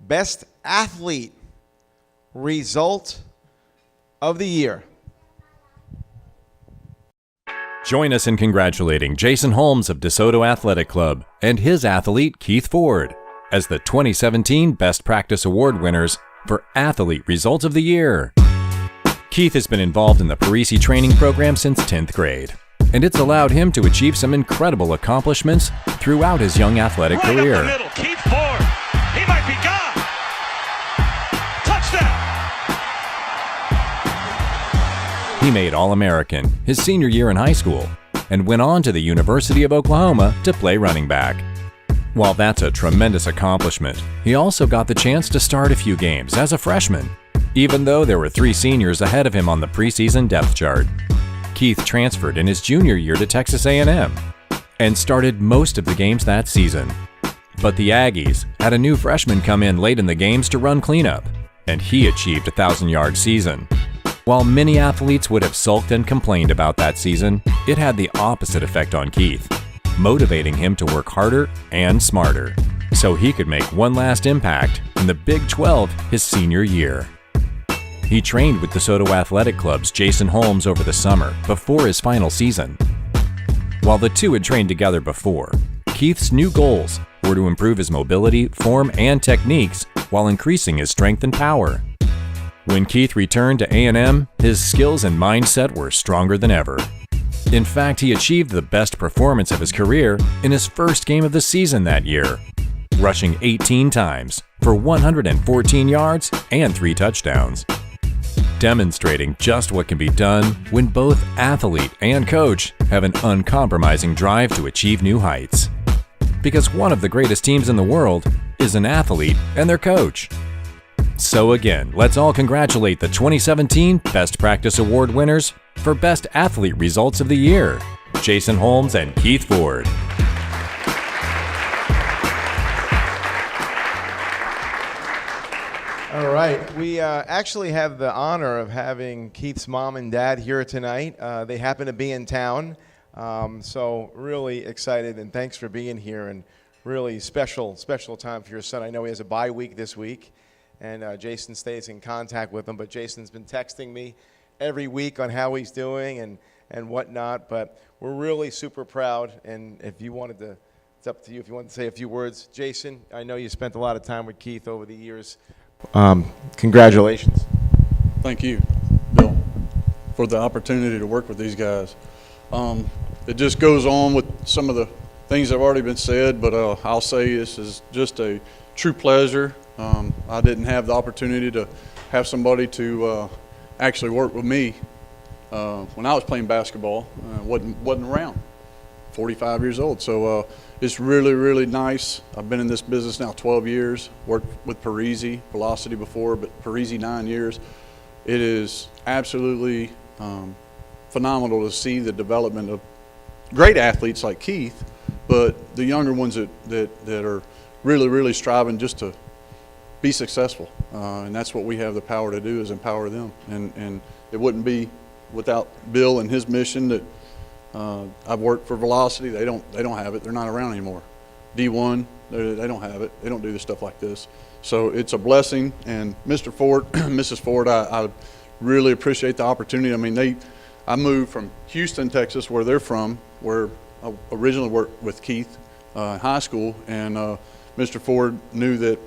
Best Athlete Result of the Year. Join us in congratulating Jason Holmes of DeSoto Athletic Club and his athlete Keith Ford as the 2017 Best Practice Award winners for Athlete Result of the Year. Keith has been involved in the Parisi training program since 10th grade, and it's allowed him to achieve some incredible accomplishments throughout his young athletic career. Up the middle, Keith Ford. He might be gone. Touchdown. He made All-American his senior year in high school and went on to the University of Oklahoma to play running back. While that's a tremendous accomplishment, he also got the chance to start a few games as a freshman, even though there were 3 seniors ahead of him on the preseason depth chart. Keith transferred in his junior year to Texas A&M and started most of the games that season. But the Aggies had a new freshman come in late in the games to run cleanup, and he achieved a 1,000-yard season. While many athletes would have sulked and complained about that season, it had the opposite effect on Keith, motivating him to work harder and smarter so he could make one last impact in the Big 12 his senior year. He trained with DeSoto Athletic Club's Jason Holmes over the summer before his final season. While the two had trained together before, Keith's new goals were to improve his mobility, form, and techniques while increasing his strength and power. When Keith returned to A&M, his skills and mindset were stronger than ever. In fact, he achieved the best performance of his career in his first game of the season that year, rushing 18 times for 114 yards and 3 touchdowns, demonstrating just what can be done when both athlete and coach have an uncompromising drive to achieve new heights. Because one of the greatest teams in the world is an athlete and their coach. So again, let's all congratulate the 2017 Best Practice Award winners for Best Athlete Results of the Year, Jason Holmes and Keith Ford. All right. We actually have the honor of having Keith's mom and dad here tonight. They happen to be in town, so really excited, and thanks for being here, and really special time for your son. I know he has a bye week this week, and Jason stays in contact with him, but Jason's been texting me every week on how he's doing and whatnot, but we're really super proud, and if you wanted to, it's up to you if you want to say a few words. Jason, I know you spent a lot of time with Keith over the years. Congratulations. Thank you, Bill, for the opportunity to work with these guys. It just goes on with some of the things that have already been said, but I'll say this is just a true pleasure. I didn't have the opportunity to have somebody to actually work with me when I was playing basketball. Wasn't around. 45 years old, so it's really nice. I've been in this business now 12 years, worked with Parisi, Velocity before, but Parisi 9 years. It is absolutely phenomenal to see the development of great athletes like Keith, but the younger ones that are really striving just to be successful, and that's what we have the power to do, is empower them. And it wouldn't be without Bill and his mission that I've worked for Velocity. They don't have it. They're not around anymore. D1, they don't have it. They don't do the stuff like this. So it's a blessing. And Mr. Ford, Mrs. Ford, I really appreciate the opportunity. I mean, I moved from Houston, Texas, where they're from, where I originally worked with Keith in high school, and Mr. Ford knew that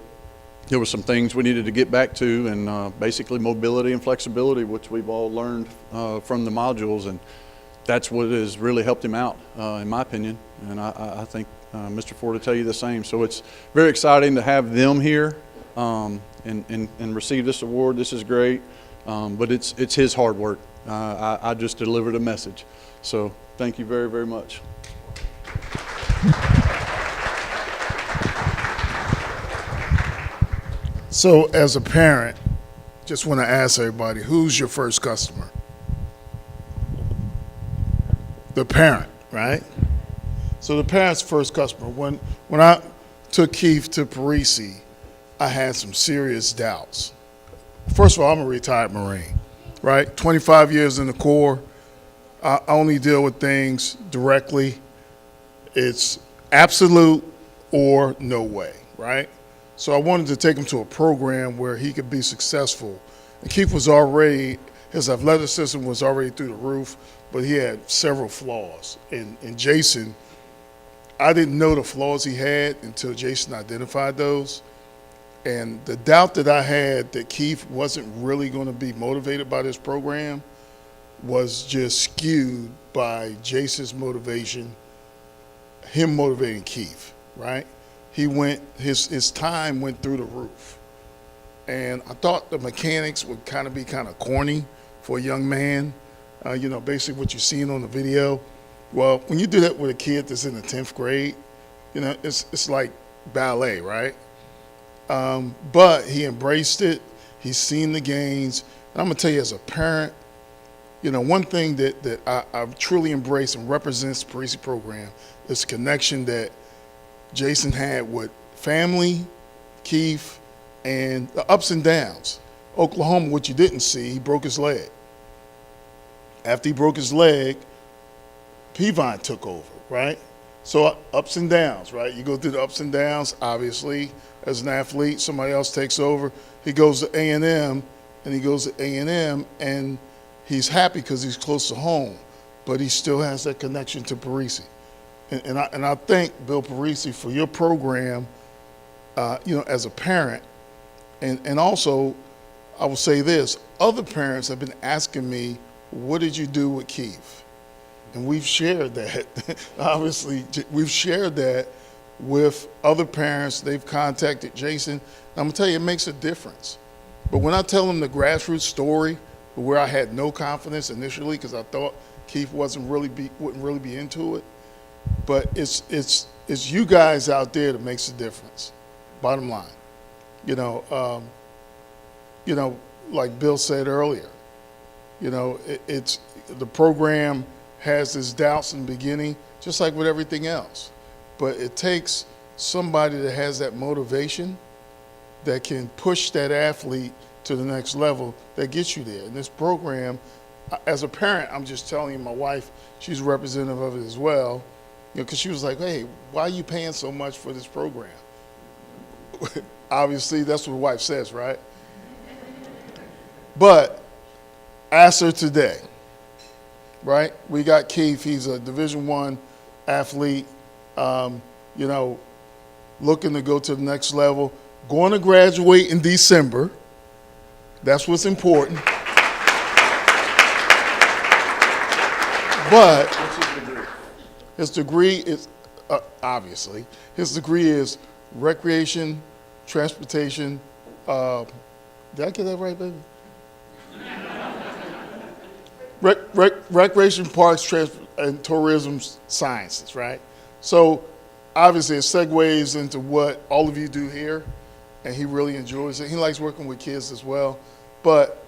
there were some things we needed to get back to, and basically mobility and flexibility, which we've all learned from the modules, and that's what has really helped him out, in my opinion, and I think Mr. Ford will tell you the same. So it's very exciting to have them here and receive this award. This is great, but it's his hard work. I just delivered a message. So thank you very much. So as a parent, just want to ask everybody, who's your first customer? The parent, right? So the parent's first customer. When I took Keith to Parisi, I had some serious doubts. First of all, I'm a retired Marine, right? 25 years in the Corps. I only deal with things directly. It's absolute or no way, right? So I wanted to take him to a program where he could be successful. And Keith was already, his athleticism was already through the roof, but he had several flaws. And Jason, I didn't know the flaws he had until Jason identified those. And the doubt that I had that Keith wasn't really going to be motivated by this program was just skewed by Jason's motivation, him motivating Keith, right? He went, his time went through the roof. And I thought the mechanics would kind of corny for a young man, basically what you're seeing on the video. Well, when you do that with a kid that's in the 10th grade, it's like ballet, right? But he embraced it. He's seen the gains. And I'm going to tell you, as a parent, one thing that I've truly embraced and represents the Parisi program is the connection that Jason had with family, Keith, and the ups and downs. Oklahoma, what you didn't see, he broke his leg. After he broke his leg, Peavine took over, right? So ups and downs, right? You go through the ups and downs, obviously, as an athlete, somebody else takes over. He goes to A&M, and he's happy because he's close to home, but he still has that connection to Parisi. And I thank Bill Parisi for your program, as a parent. And also, I will say this, other parents have been asking me, what did you do with Keith? And we've shared that. Obviously, we've shared that with other parents. They've contacted Jason. And I'm going to tell you, it makes a difference. But when I tell them the grassroots story, where I had no confidence initially because I thought Keith wouldn't really be into it, but it's you guys out there that makes the difference. Bottom line, like Bill said earlier, it's the program has its doubts in the beginning, just like with everything else. But it takes somebody that has that motivation that can push that athlete to the next level that gets you there. And this program, as a parent, I'm just telling you, my wife, she's a representative of it as well, because she was like, hey, why are you paying so much for this program? Obviously, that's what a wife says, right? But ask her today, right? We got Keith. He's a Division I athlete, looking to go to the next level, going to graduate in December. That's what's important. But his degree is, obviously, his degree is recreation, transportation. Did I get that right, baby? Recreation, parks, and tourism sciences, right? So obviously it segues into what all of you do here, and he really enjoys it. He likes working with kids as well. But,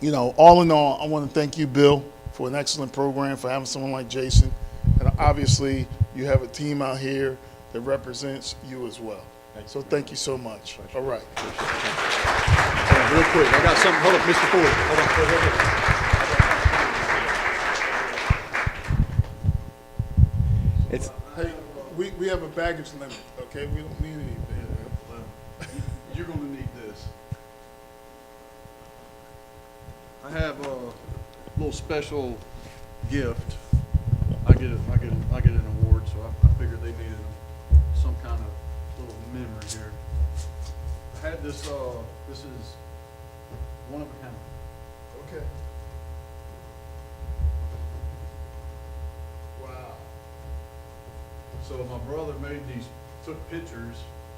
all in all, I want to thank you, Bill, for an excellent program, for having someone like Jason. And obviously you have a team out here that represents you as well. So thank you so much. All right. Real quick, I got something. Hold up, Mr. Ford. Hold on. It's Hey, we have a baggage limit, okay? We don't need anything. You're going to need this. I have a little special gift. I get an award, so I figured they needed some kind of little memory here. I had this. This is one of a kind. Okay. Wow. So my brother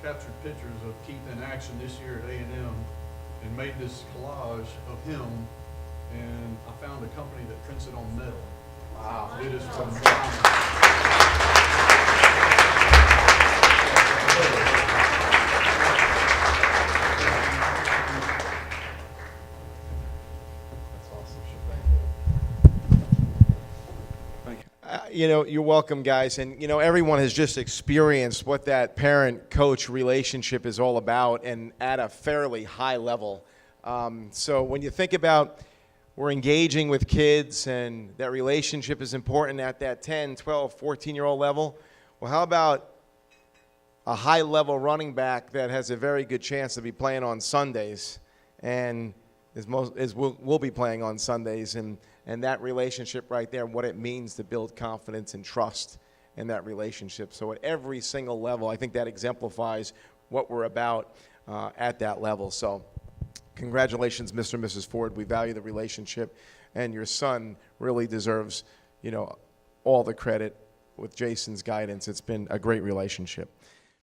captured pictures of Keith in action this year at A&M, and made this collage of him. And I found a company that prints it on metal. Wow. It is from You're welcome, guys. And, everyone has just experienced what that parent-coach relationship is all about, and at a fairly high level. So when you think about we're engaging with kids and that relationship is important at that 10, 12, 14-year-old level, well, how a high-level running back that has a very good chance to be playing on Sundays, and will be playing on Sundays, and that relationship right there, what it means to build confidence and trust in that relationship. So at every single level, I think that exemplifies what we're about at that level. So congratulations, Mr. and Mrs. Ford. We value the relationship, and your son really deserves, all the credit with Jason's guidance. It's been a great relationship.